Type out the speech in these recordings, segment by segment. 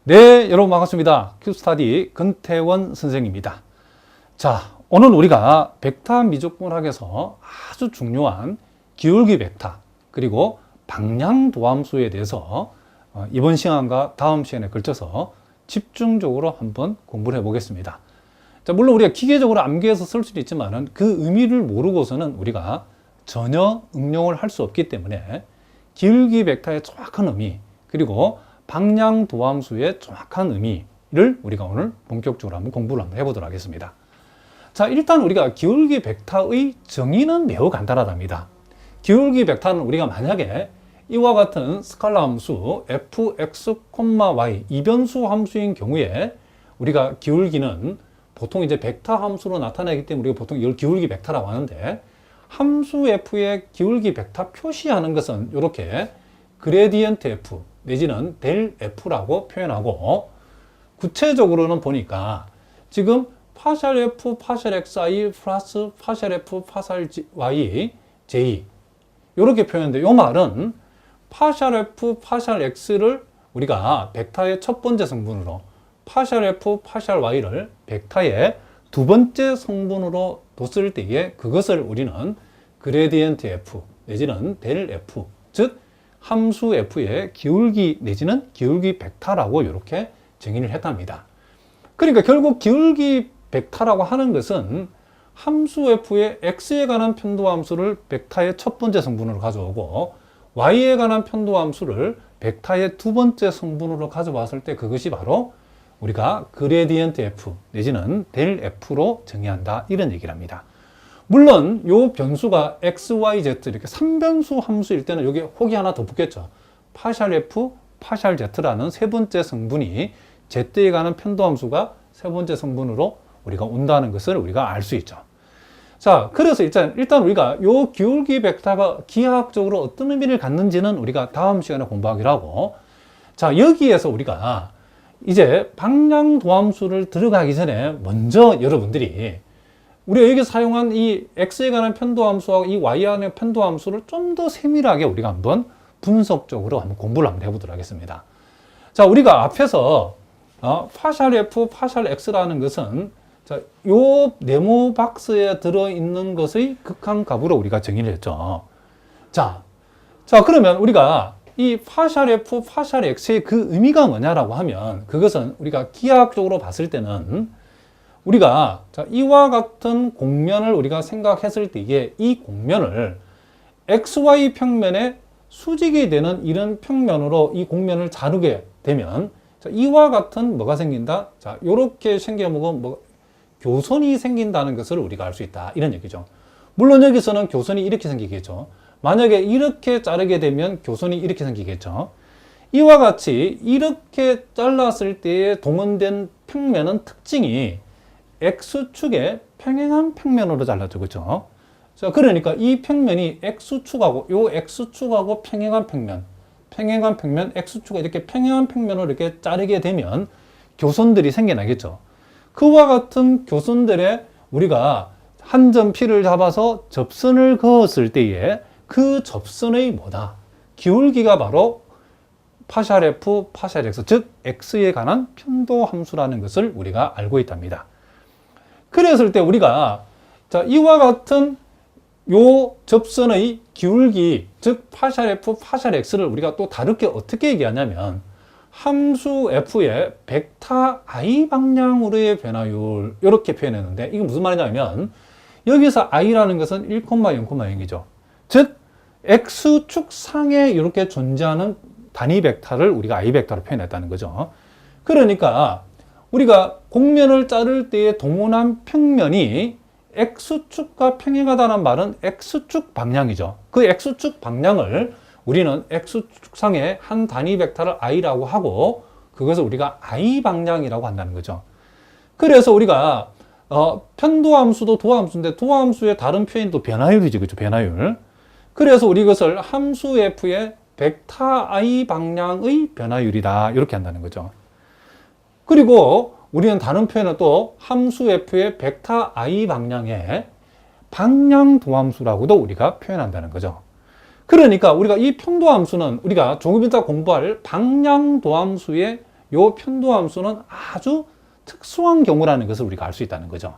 네, 여러분 반갑습니다. 큐스타디 근태원 선생입니다. 자, 오늘 우리가 벡터 미적분학에서 아주 중요한 기울기 벡터 그리고 방향 도함수에 대해서 이번 시간과 다음 시간에 걸쳐서 집중적으로 한번 공부를 해보겠습니다. 자, 물론 우리가 기계적으로 암기해서 쓸 수도 있지만 그 의미를 모르고서는 우리가 전혀 응용을 할 수 없기 때문에 기울기 벡터의 정확한 의미 그리고 방향 도함수의 정확한 의미를 우리가 오늘 본격적으로 한번 공부를 한번 해보도록 하겠습니다. 자, 일단 우리가 기울기 벡터의 정의는 매우 간단하답니다. 기울기 벡터는 우리가 만약에 이와 같은 스칼라 함수 fx, y 이변수 함수인 경우에 우리가 기울기는 보통 이제 벡터 함수로 나타나기 때문에 우리가 보통 이걸 기울기 벡터라고 하는데, 함수 f의 기울기 벡터 표시하는 것은 이렇게 그레디언트 f 내지는 델 f라고 표현하고, 구체적으로는 보니까 지금 파셜 f, 파셜 xi 플러스 파셜 f, 파셜 y, j 이렇게 표현되는데, 이 말은 파셜 f, 파셜 x를 우리가 벡터의 첫 번째 성분으로, 파셜 f, 파셜 y를 벡터의 두 번째 성분으로 뒀을 때에 그것을 우리는 그레디언트 f 내지는 델 f, 즉 함수 f의 기울기 내지는 기울기 벡터라고 이렇게 정의를 했답니다. 그러니까 결국 기울기 벡터라고 하는 것은 함수 f의 x에 관한 편도함수를 벡터의 첫 번째 성분으로 가져오고 y에 관한 편도함수를 벡터의 두 번째 성분으로 가져왔을 때 그것이 바로 우리가 그레디언트 f 내지는 델 f로 정의한다, 이런 얘기를 합니다. 물론 요 변수가 x, y, z 이렇게 3변수 함수일 때는 여기 혹이 하나 더 붙겠죠. 파셜 f, 파셜 z라는 세 번째 성분이 z에 관한 편도함수가 세 번째 성분으로 우리가 온다는 것을 우리가 알 수 있죠. 자, 그래서 일단 우리가 요 기울기 벡터가 기하학적으로 어떤 의미를 갖는지는 우리가 다음 시간에 공부하기로 하고, 자, 여기에서 우리가 이제 방향 도함수를 들어가기 전에 먼저 여러분들이 우리가 여기 사용한 이 x에 관한 편도함수와 이 y에 관한 편도함수를 좀 더 세밀하게 우리가 한번 분석적으로 한번 공부를 한번 해보도록 하겠습니다. 자, 우리가 앞에서 파셜 f, 파셜 x라는 것은 자, 요 네모 박스에 들어있는 것의 극한값으로 우리가 정의를 했죠. 자, 그러면 우리가 이 파셜 f, 파셜 x의 그 의미가 뭐냐라고 하면, 그것은 우리가 기하학적으로 봤을 때는 우리가 이와 같은 곡면을 우리가 생각했을 때에 이 곡면을 xy 평면에 수직이 되는 이런 평면으로 이 곡면을 자르게 되면 이와 같은 뭐가 생긴다? 자, 요렇게 생겨먹은 교선이 생긴다는 것을 우리가 알 수 있다, 이런 얘기죠. 물론 여기서는 교선이 이렇게 생기겠죠. 만약에 이렇게 자르게 되면 교선이 이렇게 생기겠죠. 이와 같이 이렇게 잘랐을 때에 동원된 평면은 특징이 X축의 평행한 평면으로 잘라져, 그죠? 자, 그러니까 이 평면이 X축하고 요 X축하고 평행한 평면 X축과 이렇게 평행한 평면으로 이렇게 자르게 되면 교선들이 생겨나겠죠. 그와 같은 교선들에 우리가 한 점 P를 잡아서 접선을 그었을 때에 그 접선의 뭐다? 기울기가 바로 파셜 f, 파셜 x, 즉 x에 관한 편도 함수라는 것을 우리가 알고 있답니다. 그랬을 때 우리가 이와 같은 요 접선의 기울기, 즉 파셜 f, 파셜 x를 우리가 또 다르게 어떻게 얘기하냐면 함수 f의 벡터 i 방향으로의 변화율, 이렇게 표현했는데, 이게 무슨 말이냐면 여기서 i라는 것은 1, 0,0이죠. 즉 x축 상에 이렇게 존재하는 단위 벡터를 우리가 i 벡터로 표현했다는 거죠. 그러니까 우리가 곡면을 자를 때의 동원한 평면이 x축과 평행하다는 말은 x축 방향이죠. 그 x축 방향을 우리는 x축 상의 한 단위 벡터를 i라고 하고, 그것을 우리가 i 방향이라고 한다는 거죠. 그래서 우리가 편도함수도 도함수인데 도함수의 다른 표현도 변화율이죠, 그죠? 변화율. 그래서 우리 이것을 함수 f의 벡터 i 방향의 변화율이다, 이렇게 한다는 거죠. 그리고 우리는 다른 표현은 또 함수 f의 벡터 i 방향의 방향 도함수라고도 우리가 표현한다는 거죠. 그러니까 우리가 이 편도함수는 우리가 조금 이따 공부할 방향 도함수의 요 편도함수는 아주 특수한 경우라는 것을 우리가 알 수 있다는 거죠.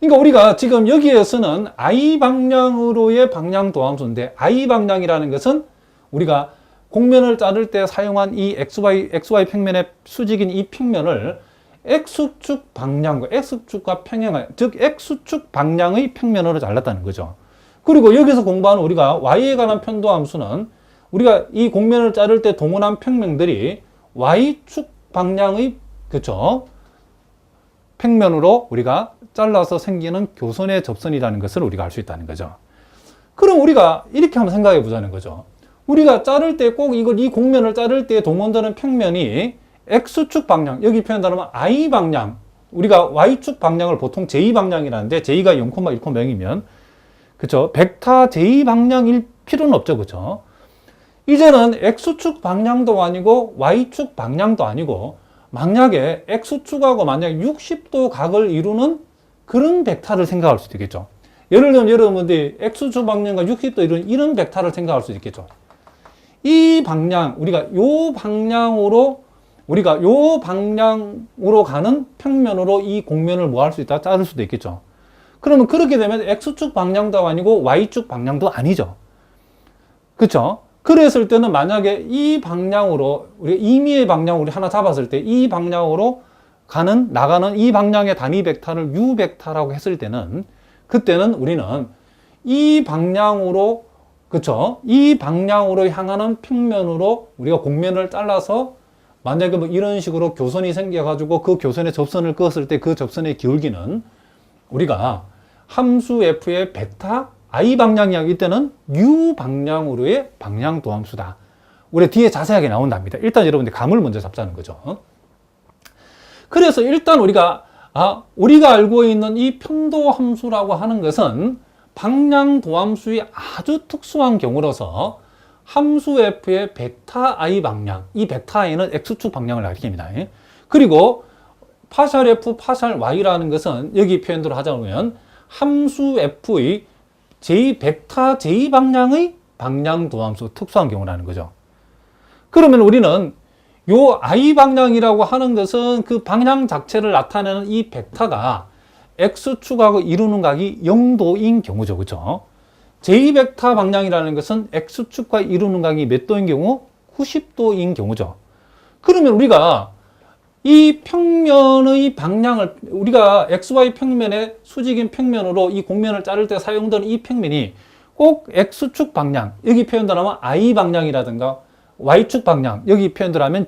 그러니까 우리가 지금 여기에서는 I 방향으로의 방향 도함수인데, I 방향이라는 것은 우리가 곡면을 자를 때 사용한 이 XY 평면의 수직인 이 평면을 X축 방향과 X축과 평행, 즉 X축 방향의 평면으로 잘랐다는 거죠. 그리고 여기서 공부하는 우리가 Y에 관한 편도함수는 우리가 이 곡면을 자를 때 동원한 평면들이 Y축 방향의, 그쵸, 평면으로 우리가 잘라서 생기는 교선의 접선이라는 것을 우리가 알 수 있다는 거죠. 그럼 우리가 이렇게 한번 생각해 보자는 거죠. 우리가 자를 때 꼭 이 곡면을 자를 때 동원되는 평면이 X축 방향, 여기 표현하면 I 방향, 우리가 Y축 방향을 보통 J 방향이라는데, J가 0,1,0이면, 그쵸, 벡터 J 방향일 필요는 없죠, 그쵸. 이제는 X축 방향도 아니고 Y축 방향도 아니고, 만약에 X축하고 만약에 60도 각을 이루는 그런 벡터를 생각할 수도 있겠죠. 예를 들면 여러분들이 X축 방향과 60도 이루는 이런 벡터를 생각할 수도 있겠죠. 이 방향, 우리가 요 방향으로 가는 평면으로 이 곡면을 뭐 할 수 있다? 자를 수도 있겠죠. 그러면 그렇게 되면 X축 방향도 아니고 Y축 방향도 아니죠. 그쵸? 그랬을 때는 만약에 이 방향으로, 우리가 임의의 방향 우리 하나 잡았을 때 이 방향으로 나가는 이 방향의 단위 벡터를 U 벡터라고 했을 때는, 그때는 우리는 이 방향으로, 그쵸, 이 방향으로 향하는 평면으로 우리가 곡면을 잘라서 만약에 뭐 이런 식으로 교선이 생겨가지고 그 교선에 접선을 그었을 때 그 접선의 기울기는 우리가 함수 f의 벡터 I 방향이야. 이때는 U 방향으로의 방향 도함수다. 우리 뒤에 자세하게 나온답니다. 일단 여러분들 감을 먼저 잡자는 거죠. 그래서 일단 우리가 알고 있는 이 편도 함수라고 하는 것은 방향 도함수의 아주 특수한 경우로서 함수 f의 벡터 I 방향, 이 벡터 I는 X축 방향을 가리킵니다. 그리고 파샬 f, 파샬 y라는 것은 여기 표현대로 하자면 함수 f의 벡터 J 방향의 방향 도함수, 특수한 경우라는 거죠. 그러면 우리는 요 I 방향이라고 하는 것은 그 방향 자체를 나타내는 이 벡터가 X축하고 이루는 각이 0도인 경우죠. 그죠? J 벡터 방향이라는 것은 X축과 이루는 각이 몇 도인 경우? 90도인 경우죠. 그러면 우리가 이 평면의 방향을, 우리가 XY 평면의 수직인 평면으로 이 곡면을 자를 때 사용되는 이 평면이 꼭 X축 방향, 여기 표현대로하면 I 방향이라든가 Y축 방향, 여기 표현대로하면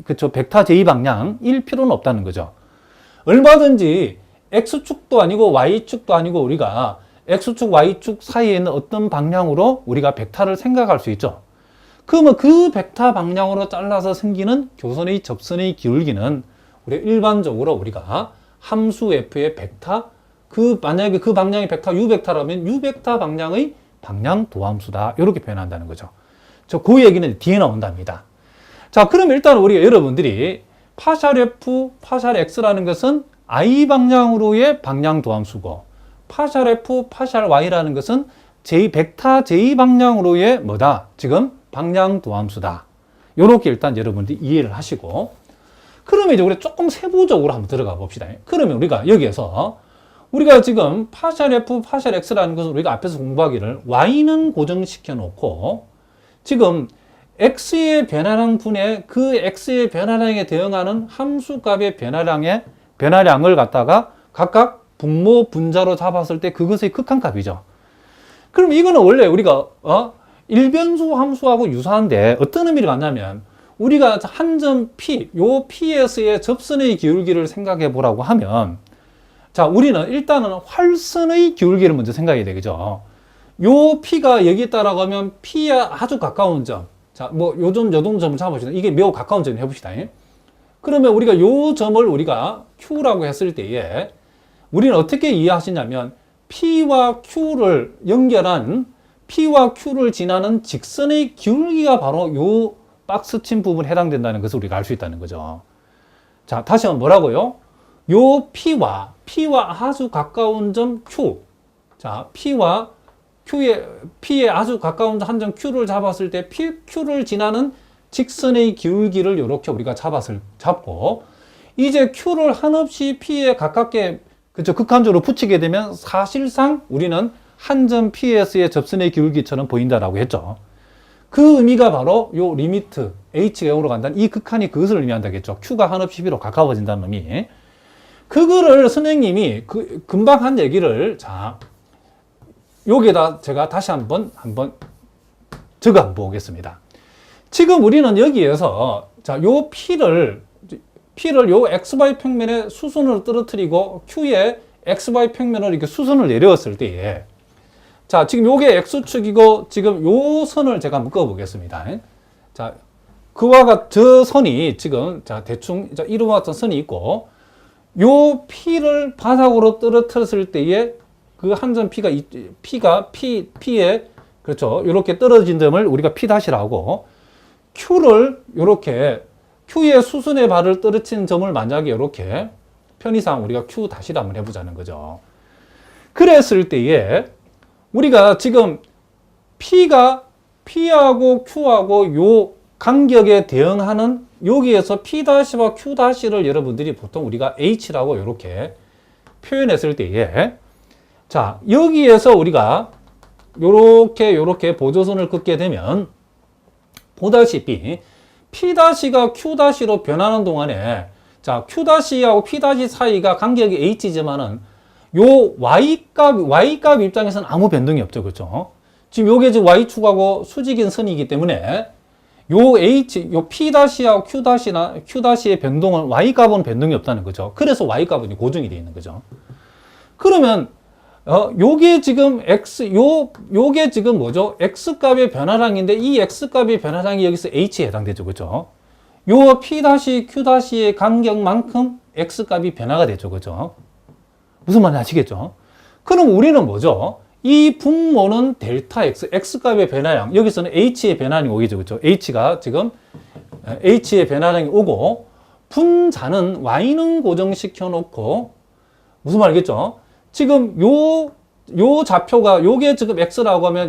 그쵸, 벡터 J 방향일 필요는 없다는 거죠. 얼마든지 X축도 아니고 Y축도 아니고 우리가 X축, Y축 사이에 있는 어떤 방향으로 우리가 벡터를 생각할 수 있죠. 그러면 그 벡터 방향으로 잘라서 생기는 교선의 접선의 기울기는 일반적으로 우리가 함수 f의 벡터, 만약에 그 방향의 벡터 U 벡터라면 U 벡터 방향의 방향 도함수다. 이렇게 표현한다는 거죠. 그 얘기는 뒤에 나온답니다. 자, 그럼 일단 우리가 여러분들이 파샬 f, 파샬 x라는 것은 I 방향으로의 방향 도함수고, 파샬 f, 파샬 y라는 것은 벡터 J 방향으로의 뭐다? 지금 방향 도함수다. 요렇게 일단 여러분들이 이해를 하시고, 그러면 이제 우리 조금 세부적으로 한번 들어가 봅시다. 그러면 우리가 여기에서 우리가 지금 파샬 f, 파샬 x라는 것을 우리가 앞에서 공부하기를 y는 고정시켜 놓고 지금 x의 변화량 분의 그 x의 변화량에 대응하는 함수값의 변화량을 갖다가 각각 분모 분자로 잡았을 때 그것의 극한값이죠. 그럼 이거는 원래 우리가 일변수 함수하고 유사한데 어떤 의미를 갖냐면, 우리가 한 점 P, 요 P에서의 접선의 기울기를 생각해 보라고 하면, 자, 우리는 일단은 활선의 기울기를 먼저 생각해야 되겠죠. 요 P가 여기 있다라고 하면 P에 아주 가까운 점. 자, 뭐 요 점을 잡아봅시다. 이게 매우 가까운 점 해봅시다. 그러면 우리가 요 점을 우리가 Q라고 했을 때에 우리는 어떻게 이해하시냐면, P와 Q를 연결한 P와 Q를 지나는 직선의 기울기가 바로 요 박스 친 부분에 해당된다는 것을 우리가 알 수 있다는 거죠. 자, 다시 한번 뭐라고요? 요 P와 아주 가까운 점 Q. 자, P에 아주 가까운 한 점 Q를 잡았을 때 Q를 지나는 직선의 기울기를 이렇게 우리가 잡고, 이제 Q를 한없이 P에 가깝게, 그쵸, 극한적으로 붙이게 되면 사실상 우리는 한 점 Ps의 접선의 기울기처럼 보인다라고 했죠. 그 의미가 바로 요 리미트 H가 0으로 간다는 이 극한이 그것을 의미한다겠죠. Q가 한없이 P로 가까워진다는 의미. 그거를 선생님이 금방 한 얘기를, 자, 여기에다 제가 다시 한번 적어 보겠습니다. 지금 우리는 여기에서, 자, 요 P를 요 XY 평면의 수선을 떨어뜨리고 Q의 XY 평면을 이렇게 수선을 내려왔을 때에, 자, 지금 요게 X축이고, 지금 요 선을 제가 묶어 보겠습니다. 자, 저 선이 지금, 자, 대충, 자, 이와 같은 선이 있고, 요 P를 바닥으로 떨어뜨렸을 때에 그 한 점 P에, 그렇죠. 이렇게 떨어진 점을 우리가 P-라고, Q를 이렇게, Q의 수순의 발을 떨어뜨린 점을 만약에 이렇게 편의상 우리가 Q-를 한번 해보자는 거죠. 그랬을 때에 우리가 지금 P하고 Q하고 요 간격에 대응하는 여기에서 P-와 Q-를 여러분들이 보통 우리가 H라고 이렇게 표현했을 때에, 자, 여기에서 우리가 요렇게 보조선을 긋게 되면 보다시피 P-가 Q-로 변하는 동안에, 자, Q-하고 P- 사이가 간격이 H지만은 요 Y값 입장에서는 아무 변동이 없죠. 그렇죠? 지금 요게 지금 Y축하고 수직인 선이기 때문에 요 P-하고 Q-의 변동은 Y값은 변동이 없다는 거죠. 그래서 Y값은 고정이 되어 있는 거죠. 그러면 요게 지금 요게 지금 뭐죠? X값의 변화량인데 이 X값의 변화량이 여기서 H에 해당되죠. 그죠? 요 P-Q-의 간격만큼 X값이 변화가 되죠. 그죠? 무슨 말인지 아시겠죠? 그럼 우리는 뭐죠? 이 분모는 델타 X, X값의 변화량, 여기서는 H의 변화량이 오겠죠. 그죠? H가 지금 H의 변화량이 오고, 분자는 Y는 고정시켜 놓고, 무슨 말이겠죠? 지금 요 좌표가, 요게 지금 X라고 하면